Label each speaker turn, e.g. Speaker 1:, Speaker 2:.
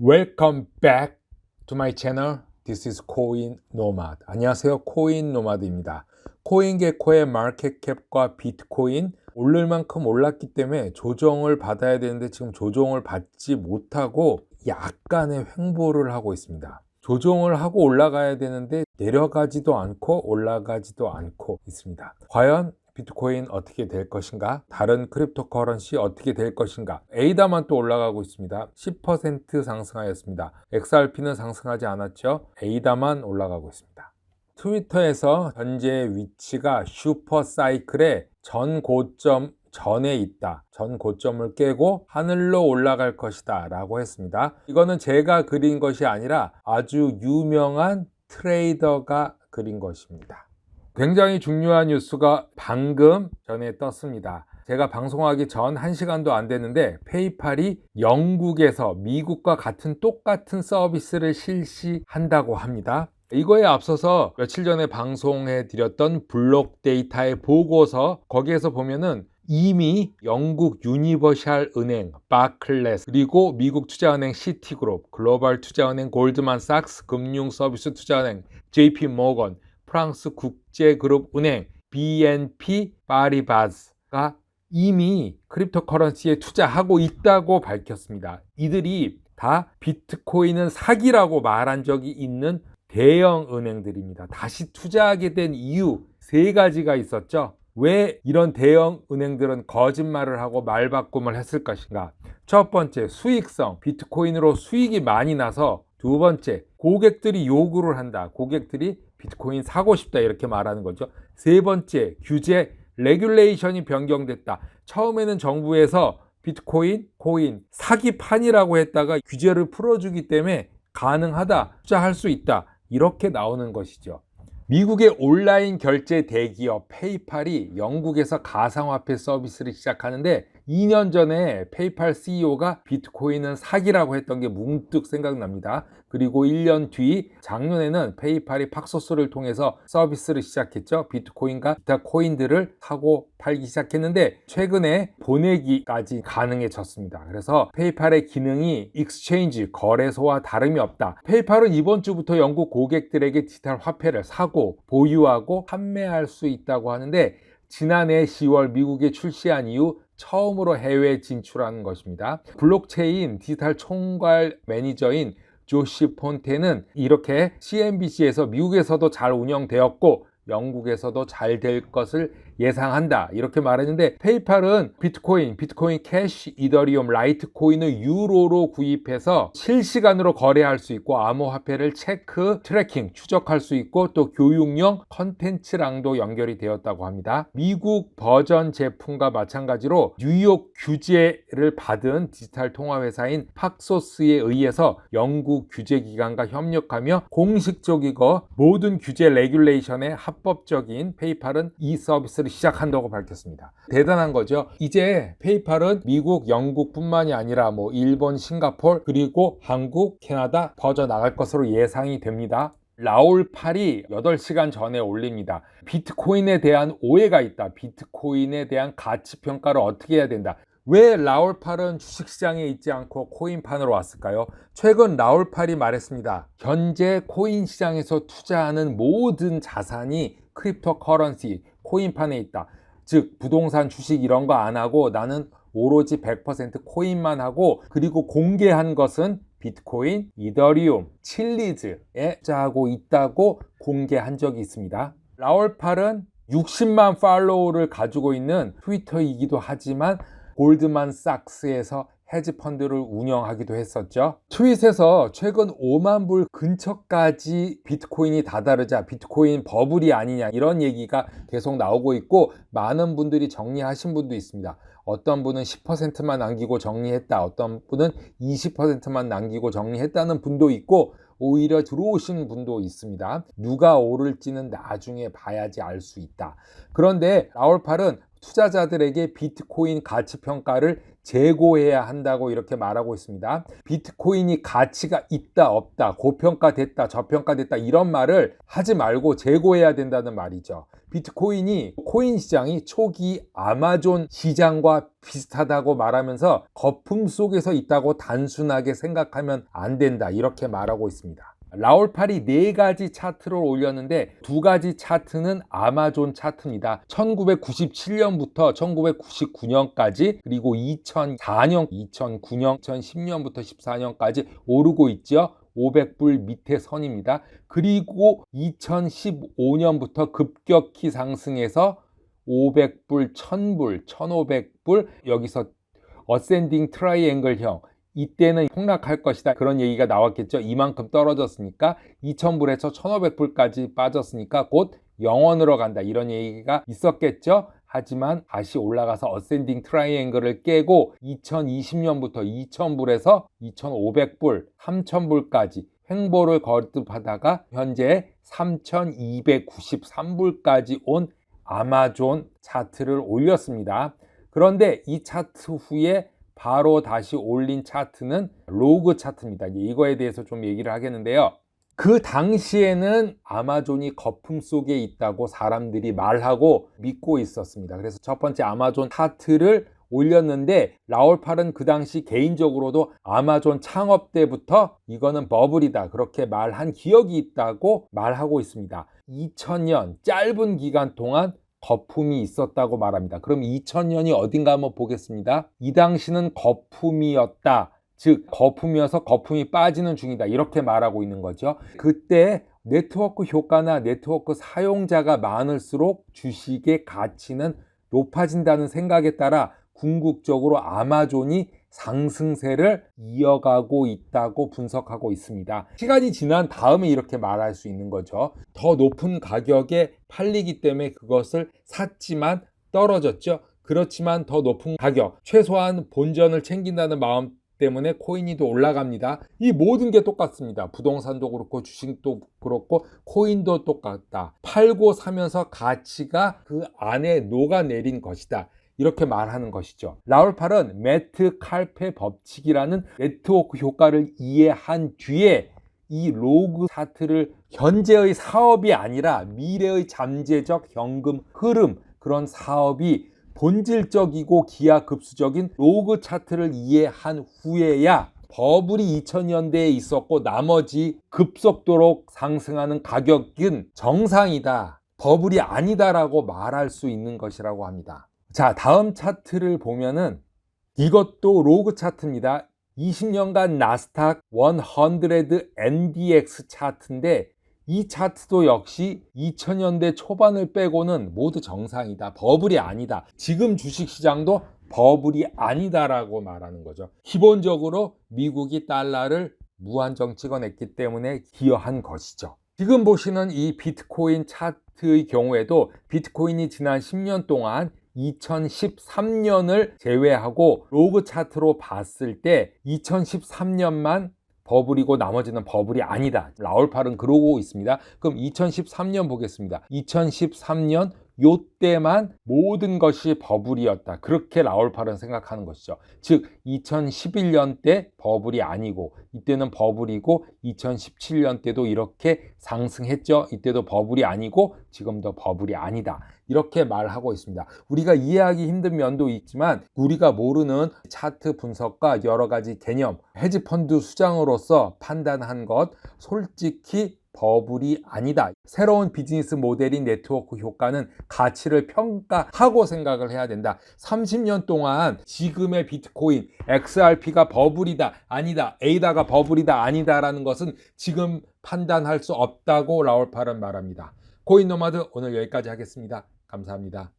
Speaker 1: Welcome back to my channel. This is 코인 노마드. 안녕하세요. 코인 노마드입니다. 코인게코의 마켓캡과 비트코인 오를 만큼 올랐기 때문에 조정을 받아야 되는데 지금 조정을 받지 못하고 약간의 횡보를 하고 있습니다. 조정을 하고 올라가야 되는데 내려가지도 않고 올라가지도 않고 있습니다. 과연 비트코인 어떻게 될 것인가? 다른 크립토 커런시 어떻게 될 것인가? 에이다만 또 올라가고 있습니다. 10% 상승하였습니다. XRP는 상승하지 않았죠? 에이다만 올라가고 있습니다. 트위터에서 현재 위치가 슈퍼사이클의 전 고점 전에 있다. 전 고점을 깨고 하늘로 올라갈 것이다 라고 했습니다. 이거는 제가 그린 것이 아니라 아주 유명한 트레이더가 그린 것입니다. 굉장히 중요한 뉴스가 방금 전에 떴습니다. 제가 방송하기 전 1시간도 안 됐는데 페이팔이 영국에서 미국과 똑같은 서비스를 실시한다고 합니다. 이거에 앞서서 며칠 전에 방송해 드렸던 블록 데이터의 보고서, 거기에서 보면은 이미 영국 유니버셜 은행, 바클레스, 그리고 미국 투자은행 시티그룹, 글로벌 투자은행 골드만삭스, 금융서비스 투자은행 JP 모건, 프랑스 국제그룹 은행 BNP 파리바스가 이미 크립토 커런시에 투자하고 있다고 밝혔습니다. 이들이 다 비트코인은 사기라고 말한 적이 있는 대형 은행들입니다. 다시 투자하게 된 이유 3가지가 있었죠. 왜 이런 대형 은행들은 거짓말을 하고 말바꿈을 했을 것인가? 첫 번째, 수익성. 비트코인으로 수익이 많이 나서. 두 번째, 고객들이 요구를 한다. 고객들이 비트코인 사고 싶다 이렇게 말하는 거죠. 세 번째, 규제, 레귤레이션이 변경됐다. 처음에는 정부에서 비트코인, 코인 사기판이라고 했다가 규제를 풀어주기 때문에 가능하다, 투자할 수 있다 이렇게 나오는 것이죠. 미국의 온라인 결제 대기업 페이팔이 영국에서 가상화폐 서비스를 시작하는데 2년 전에 페이팔 CEO가 비트코인은 사기라고 했던 게 문득 생각납니다. 그리고 1년 뒤 작년에는 페이팔이 팍소스를 통해서 서비스를 시작했죠. 비트코인과 기타 코인들을 사고 팔기 시작했는데 최근에 보내기까지 가능해졌습니다. 그래서 페이팔의 기능이 익스체인지, 거래소와 다름이 없다. 페이팔은 이번 주부터 영국 고객들에게 디지털 화폐를 사고 보유하고 판매할 수 있다고 하는데 지난해 10월 미국에 출시한 이후 처음으로 해외 진출하는 것입니다. 블록체인 디지털 총괄 매니저인 조시 폰테는 이렇게 CNBC에서 미국에서도 잘 운영되었고 영국에서도 잘 될 것을 예상한다 이렇게 말했는데, 페이팔은 비트코인 캐시, 이더리움, 라이트코인을 유로로 구입해서 실시간으로 거래할 수 있고 암호화폐를 체크, 트래킹, 추적할 수 있고 또 교육용 컨텐츠랑도 연결이 되었다고 합니다. 미국 버전 제품과 마찬가지로 뉴욕 규제를 받은 디지털 통화회사인 팍소스에 의해서 영국 규제기관과 협력하며 공식적이고 모든 규제 레귤레이션에 합법적인 페이팔은 이 서비스를 시작한다고 밝혔습니다. 대단한 거죠. 이제 페이팔은 미국, 영국뿐만이 아니라 일본, 싱가포르, 그리고 한국, 캐나다 퍼져나갈 것으로 예상이 됩니다. 라울팔이 8시간 전에 올립니다. 비트코인에 대한 오해가 있다. 비트코인에 대한 가치평가를 어떻게 해야 된다. 왜 라울팔은 주식시장에 있지 않고 코인판으로 왔을까요? 최근 라울팔이 말했습니다. 현재 코인 시장에서 투자하는 모든 자산이 크립토 커런시, 코인판에 있다. 즉 부동산, 주식 이런 거 안 하고 나는 오로지 100% 코인만 하고, 그리고 공개한 것은 비트코인, 이더리움, 칠리즈에 투자하고 있다고 공개한 적이 있습니다. 라울팔은 60만 팔로워를 가지고 있는 트위터이기도 하지만 골드만삭스에서 헤지펀드를 운영하기도 했었죠. 트윗에서 최근 5만 불 근처까지 비트코인이 다다르자 비트코인 버블이 아니냐 이런 얘기가 계속 나오고 있고, 많은 분들이 정리하신 분도 있습니다. 어떤 분은 10%만 남기고 정리했다, 어떤 분은 20%만 남기고 정리했다는 분도 있고 오히려 들어오신 분도 있습니다. 누가 오를지는 나중에 봐야지 알 수 있다. 그런데 라울팔은 투자자들에게 비트코인 가치평가를 재고해야 한다고 이렇게 말하고 있습니다. 비트코인이 가치가 있다 없다, 고평가됐다 저평가됐다 이런 말을 하지 말고 재고해야 된다는 말이죠. 비트코인이 코인 시장이 초기 아마존 시장과 비슷하다고 말하면서 거품 속에서 있다고 단순하게 생각하면 안 된다 이렇게 말하고 있습니다. 라울팔이 4가지 차트를 올렸는데 2가지 차트는 아마존 차트입니다. 1997년부터 1999년까지 그리고 2004년, 2009년, 2010년부터 14년까지 오르고 있죠. 500불 밑에 선입니다. 그리고 2015년부터 급격히 상승해서 500불, 1000불, 1500불 여기서 어센딩 트라이앵글형 이때는 폭락할 것이다 그런 얘기가 나왔겠죠. 이만큼 떨어졌으니까 2000불에서 1500불까지 빠졌으니까 곧 영원으로 간다 이런 얘기가 있었겠죠. 하지만 다시 올라가서 어센딩 트라이앵글을 깨고 2020년부터 2000불에서 2500불, 3000불까지 횡보를 거듭하다가 현재 3293불까지 온 아마존 차트를 올렸습니다. 그런데 이 차트 후에 바로 다시 올린 차트는 로그 차트입니다. 이거에 대해서 좀 얘기를 하겠는데요. 그 당시에는 아마존이 거품 속에 있다고 사람들이 말하고 믿고 있었습니다. 그래서 첫 번째 아마존 차트를 올렸는데 라울팔은 그 당시 개인적으로도 아마존 창업 때부터 이거는 버블이다 그렇게 말한 기억이 있다고 말하고 있습니다. 2000년 짧은 기간 동안 거품이 있었다고 말합니다. 그럼 2000년이 어딘가 한번 보겠습니다. 이 당시는 거품이었다. 즉 거품이어서 거품이 빠지는 중이다. 이렇게 말하고 있는 거죠. 그때 네트워크 효과나 네트워크 사용자가 많을수록 주식의 가치는 높아진다는 생각에 따라 궁극적으로 아마존이 상승세를 이어가고 있다고 분석하고 있습니다. 시간이 지난 다음에 이렇게 말할 수 있는 거죠. 더 높은 가격에 팔리기 때문에 그것을 샀지만 떨어졌죠. 그렇지만 더 높은 가격, 최소한 본전을 챙긴다는 마음 때문에 코인이 또 올라갑니다. 이 모든 게 똑같습니다. 부동산도 그렇고 주식도 그렇고 코인도 똑같다. 팔고 사면서 가치가 그 안에 녹아내린 것이다. 이렇게 말하는 것이죠. 라울팔은 매트 칼페 법칙이라는 네트워크 효과를 이해한 뒤에 이 로그 차트를 현재의 사업이 아니라 미래의 잠재적 현금 흐름 그런 사업이 본질적이고 기하급수적인 로그 차트를 이해한 후에야 버블이 2000년대에 있었고 나머지 급속도로 상승하는 가격은 정상이다. 버블이 아니다라고 말할 수 있는 것이라고 합니다. 자, 다음 차트를 보면은 이것도 로그 차트입니다. 20년간 나스닥 100 NDX 차트인데 이 차트도 역시 2000년대 초반을 빼고는 모두 정상이다. 버블이 아니다. 지금 주식시장도 버블이 아니다라고 말하는 거죠. 기본적으로 미국이 달러를 무한정 찍어냈기 때문에 기여한 것이죠. 지금 보시는 이 비트코인 차트의 경우에도 비트코인이 지난 10년 동안 2013년을 제외하고 로그 차트로 봤을 때 2013년만 버블이고 나머지는 버블이 아니다. 라울팔은 그러고 있습니다. 그럼 2013년 보겠습니다. 2013년 요때만 모든 것이 버블이었다. 그렇게 라울팔은 생각하는 것이죠. 즉 2011년 때 버블이 아니고 이때는 버블이고 2017년 때도 이렇게 상승했죠. 이때도 버블이 아니고 지금도 버블이 아니다. 이렇게 말하고 있습니다. 우리가 이해하기 힘든 면도 있지만 우리가 모르는 차트 분석과 여러 가지 개념, 헤지펀드 수장으로서 판단한 것 솔직히 버블이 아니다. 새로운 비즈니스 모델인 네트워크 효과는 가치를 평가하고 생각을 해야 된다. 30년 동안 지금의 비트코인, XRP가 버블이다, 아니다, 에이다가 버블이다, 아니다라는 것은 지금 판단할 수 없다고 라울팔은 말합니다. 코인 노마드 오늘 여기까지 하겠습니다. 감사합니다.